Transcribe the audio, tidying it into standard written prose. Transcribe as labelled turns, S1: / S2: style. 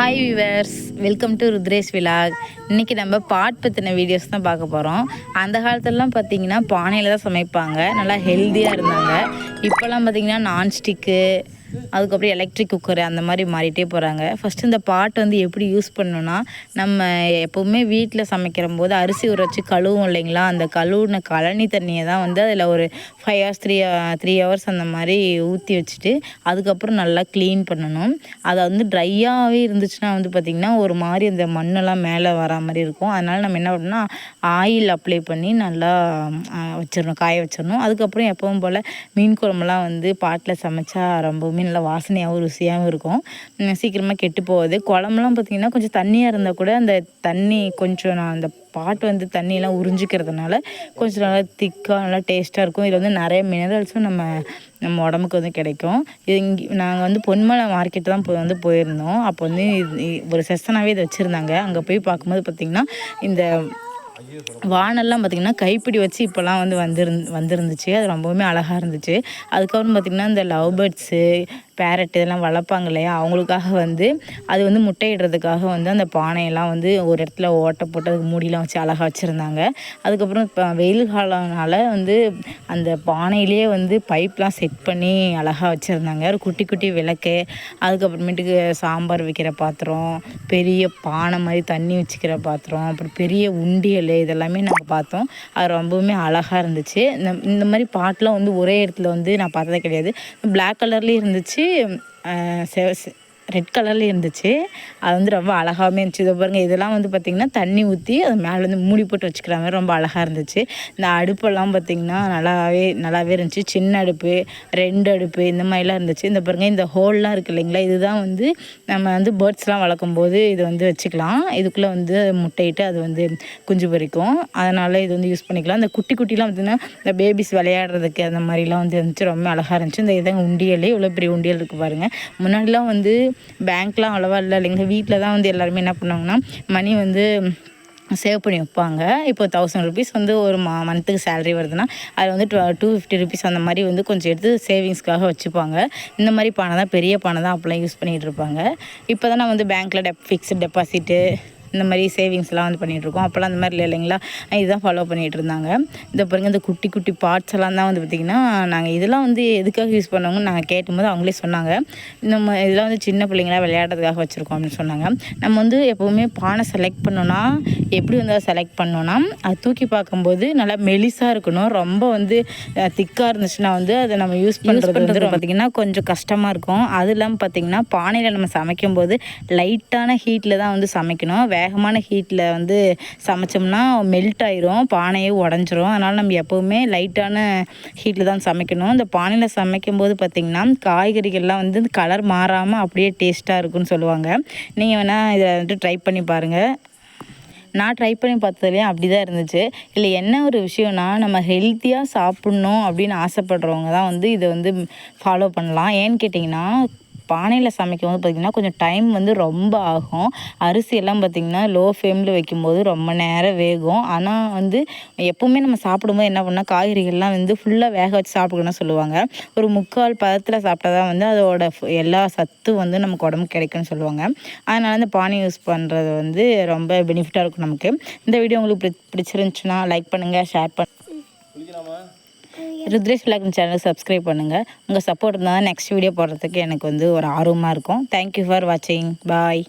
S1: Hi viewers, welcome to Rudresh vlog. இன்றைக்கி நம்ம பாட் பற்றின வீடியோஸ் தான் பார்க்க போகிறோம். அந்த காலத்துலலாம் பார்த்திங்கன்னா பானையில் தான் சமைப்பாங்க, நல்லா ஹெல்த்தியாக இருந்தாங்க. இப்போல்லாம் பார்த்திங்கன்னா நான்ஸ்டிக்கு, அதுக்கப்புறம் எலக்ட்ரிக் குக்கரு அந்த மாதிரி மாறிட்டே போகிறாங்க. ஃபஸ்ட்டு இந்த பாட் வந்து எப்படி யூஸ் பண்ணணுன்னா, நம்ம எப்போவுமே வீட்டில் சமைக்கிற போது அரிசி ஊற வச்சு கழுவும் இல்லைங்களா, அந்த கழுவுன கழனி தண்ணியை தான் வந்து அதில் ஒரு 5 ஹவர்ஸ் 3 ஹவர்ஸ் அந்த மாதிரி ஊற்றி வச்சுட்டு அதுக்கப்புறம் நல்லா க்ளீன் பண்ணணும். அதை வந்து ட்ரையாகவே இருந்துச்சுன்னா வந்து பார்த்திங்கன்னா ஒரு மாதிரி அந்த மண்ணெல்லாம் மேலே வரா மாதிரி இருக்கும். அதனால் நம்ம என்ன பண்ணணும்னா ஆயில் அப்ளை பண்ணி நல்லா வச்சிடணும், காய வச்சிடணும். அதுக்கப்புறம் எப்பவும் போல் மீன் குழம்புலாம் வந்து பாட்டில் சமைச்சா ரொம்பவுமே நல்லா வாசனையாகவும் ருசியாகவும் இருக்கும். சீக்கிரமாக கெட்டு போகுது. குழம்புலாம் பார்த்திங்கன்னா கொஞ்சம் தண்ணியாக இருந்தால் கூட அந்த தண்ணி கொஞ்சம் நான் அந்த பாட்டு வந்து தண்ணியெல்லாம் உறிஞ்சிக்கிறதுனால கொஞ்சம் நல்லா திக்காக நல்லா டேஸ்ட்டாக இருக்கும். இதில் வந்து நிறைய மினரல்ஸும் நம்ம உடம்புக்கு வந்து கிடைக்கும். இது நாங்கள் வந்து பொன்மலை மார்க்கெட்டு தான் போயிருந்தோம். அப்போ வந்து ஒரு செஷனாகவே இதை வச்சுருந்தாங்க. அங்கே போய் பார்க்கும்போது பார்த்திங்கன்னா இந்த வானெல்லாம் பார்த்திங்கன்னா கைப்பிடி வச்சு இப்போல்லாம் வந்து வந்துருந்துச்சு. அது ரொம்பவுமே அழகாக இருந்துச்சு. அதுக்கப்புறம் பார்த்திங்கன்னா இந்த லவ் பேர்ட்ஸு, பேரட் இதெல்லாம் வளர்ப்பாங்க இல்லையா, அவங்களுக்காக வந்து அது வந்து முட்டையிடுறதுக்காக வந்து அந்த பானையெல்லாம் வந்து ஒரு இடத்துல ஓட்டை போட்டு அதுக்கு மூடிலாம் வச்சு அழகாக வச்சுருந்தாங்க. அதுக்கப்புறம் இப்போ வெயில் காலம்னால வந்து அந்த பானையிலே வந்து பைப்லாம் செட் பண்ணி அழகாக வச்சுருந்தாங்க. ஒரு குட்டி குட்டி விளக்கு, அதுக்கப்புறமேட்டுக்கு சாம்பார் வைக்கிற பாத்திரம், பெரிய பானை மாதிரி தண்ணி வச்சுக்கிற பாத்திரம், அப்புறம் பெரிய உண்டியல், இதெல்லாமே நாங்கள் பார்த்தோம். அது ரொம்பவுமே அழகாக இருந்துச்சு. இந்த மாதிரி பாட்டெலாம் வந்து ஒரே இடத்துல வந்து நான் பார்த்ததே கிடையாது. பிளாக் கலர்லேயும் இருந்துச்சு, ரெட் கலர்லேயும் இருந்துச்சு. அது வந்து ரொம்ப அழகாகவே இருந்துச்சு. இதை பாருங்கள், இதெல்லாம் வந்து பார்த்திங்கன்னா தண்ணி ஊற்றி அது மேலே வந்து மூடி போட்டு வச்சுக்கிற மாதிரி ரொம்ப அழகாக இருந்துச்சு. இந்த அடுப்பெல்லாம் பார்த்திங்கன்னா நல்லாவே இருந்துச்சு. சின்ன அடுப்பு, 2 அடுப்பு இந்த மாதிரிலாம் இருந்துச்சு. இந்த பாருங்கள், இந்த ஹோல்லாம் இருக்குது இல்லைங்களா, இதுதான் வந்து நம்ம வந்து பேர்ட்ஸ்லாம் வளர்க்கும்போது இது வந்து வச்சுக்கலாம். இதுக்குள்ளே வந்து முட்டையிட்டு அது வந்து குஞ்சு பொரிக்கும். அதனால் இது வந்து யூஸ் பண்ணிக்கலாம். இந்த குட்டிலாம் பார்த்திங்கன்னா இந்த பேபிஸ் விளையாடுறதுக்கு அந்த மாதிரிலாம் வந்து இருந்துச்சு. ரொம்ப அழகாக இருந்துச்சு. இந்த இதாங்க உண்டியல், இவ்வளோ பெரிய உண்டியல் இருக்குது பாருங்கள். முன்னாடிலாம் வந்து பேங்க்லாம் அவ்வளோவா இல்லை இல்லைங்க, வீட்டில் தான் வந்து எல்லாருமே என்ன பண்ணுவாங்கன்னா மணி வந்து சேவ் பண்ணி வைப்பாங்க. இப்போ 1000 ருபீஸ் வந்து ஒரு மந்த்துக்கு சேலரி வருதுன்னா அதில் வந்து 250 ருபீஸ் அந்த மாதிரி வந்து கொஞ்சம் எடுத்து சேவிங்ஸ்க்காக வச்சுப்பாங்க. இந்த மாதிரி பானை தான், பெரிய பானை தான் அப்போலாம் யூஸ் பண்ணிகிட்டு இருப்பாங்க. இப்போ தான் நான் வந்து பேங்க்கில் ஃபிக்ஸ்டு டெபாசிட்டு இந்த மாதிரி சேவிங்ஸ்லாம் வந்து பண்ணிகிட்ருக்கோம். அப்போல்லாம் அந்த மாதிரி இல்லை இல்லைங்களா, இதுதான் ஃபாலோ பண்ணிகிட்டு இருந்தாங்க. இந்த பாருங்கள், இந்த குட்டி பார்ட்ஸ் எல்லாம் தான் வந்து பார்த்திங்கன்னா நாங்கள் இதெல்லாம் வந்து எதுக்காக யூஸ் பண்ணுவாங்கன்னு நாங்கள் கேட்டும்போது அவங்களே சொன்னாங்க, இதெல்லாம் வந்து சின்ன பிள்ளைங்களாம் விளையாடுறதுக்காக வச்சுருக்கோம் அப்படின்னு சொன்னாங்க. நம்ம வந்து எப்போவுமே பானை செலக்ட் பண்ணோன்னா எப்படி வந்து அதை செலக்ட் பண்ணோன்னா, அது தூக்கி பார்க்கும்போது நல்லா மெலிசாக இருக்கணும். ரொம்ப வந்து திக்காக இருந்துச்சுன்னா வந்து அதை நம்ம யூஸ் பண்ணுறது வந்து பார்த்திங்கன்னா கொஞ்சம் கஷ்டமாக இருக்கும். அது இல்லாமல் பார்த்திங்கன்னா பானையில் நம்ம சமைக்கும்போது லைட்டான ஹீட்டில் தான் வந்து சமைக்கணும். வேகமான ஹீட்டில் வந்து சமைச்சோம்னா மெல்ட் ஆயிரும், பானையே உடஞ்சிரும். அதனால் நம்ம எப்போவுமே லைட்டான ஹீட்டில் தான் சமைக்கணும். இந்த பானையில் சமைக்கும்போது பார்த்திங்கன்னா காய்கறிகள்லாம் வந்து கலர் மாறாமல் அப்படியே டேஸ்ட்டாக இருக்குன்னு சொல்லுவாங்க. நீங்கள் வேணால் இதை வந்துட்டு ட்ரை பண்ணி பாருங்கள். நான் ட்ரை பண்ணி பார்த்ததுலேயும் அப்படி தான் இருந்துச்சு. இல்லை என்ன ஒரு விஷயம்னா, நம்ம ஹெல்த்தியாக சாப்பிட்ணும் அப்படின்னு ஆசைப்படுறவங்க தான் வந்து இதை வந்து ஃபாலோ பண்ணலாம். ஏன்னு கேட்டிங்கன்னா, பானையில் சமைக்கும் போது பார்த்திங்கன்னா கொஞ்சம் டைம் வந்து ரொம்ப ஆகும். அரிசியெல்லாம் பார்த்திங்கன்னா லோ ஃப்ளேமில் வைக்கும்போது ரொம்ப நேரம் வேகும். ஆனால் வந்து எப்போவுமே நம்ம சாப்பிடும்போது என்ன பண்ணால் காய்கறிகள்லாம் வந்து ஃபுல்லாக வேக வச்சு சாப்பிடணும்னு சொல்லுவாங்க. ஒரு 3/4 பதத்தில் சாப்பிட்டா தான் வந்து அதோட எல்லா சத்தும் வந்து நமக்கு உடம்புக்கு கிடைக்கும்னு சொல்லுவாங்க. அதனால் இந்த பானை யூஸ் பண்ணுறது வந்து ரொம்ப பெனிஃபிட்டாக இருக்கும் நமக்கு. இந்த வீடியோ உங்களுக்கு பிடிச்சிருந்துச்சுன்னா லைக் பண்ணுங்கள், share Rudresh vlog channel subscribe பண்ணுங்கள். உங்கள் சப்போர்ட் இருந்தால் தான் நெக்ஸ்ட் வீடியோ போடுறதுக்கு எனக்கு வந்து ஒரு ஆர்வமாக இருக்கும். தேங்க்யூ ஃபார் வாட்சிங். பாய்.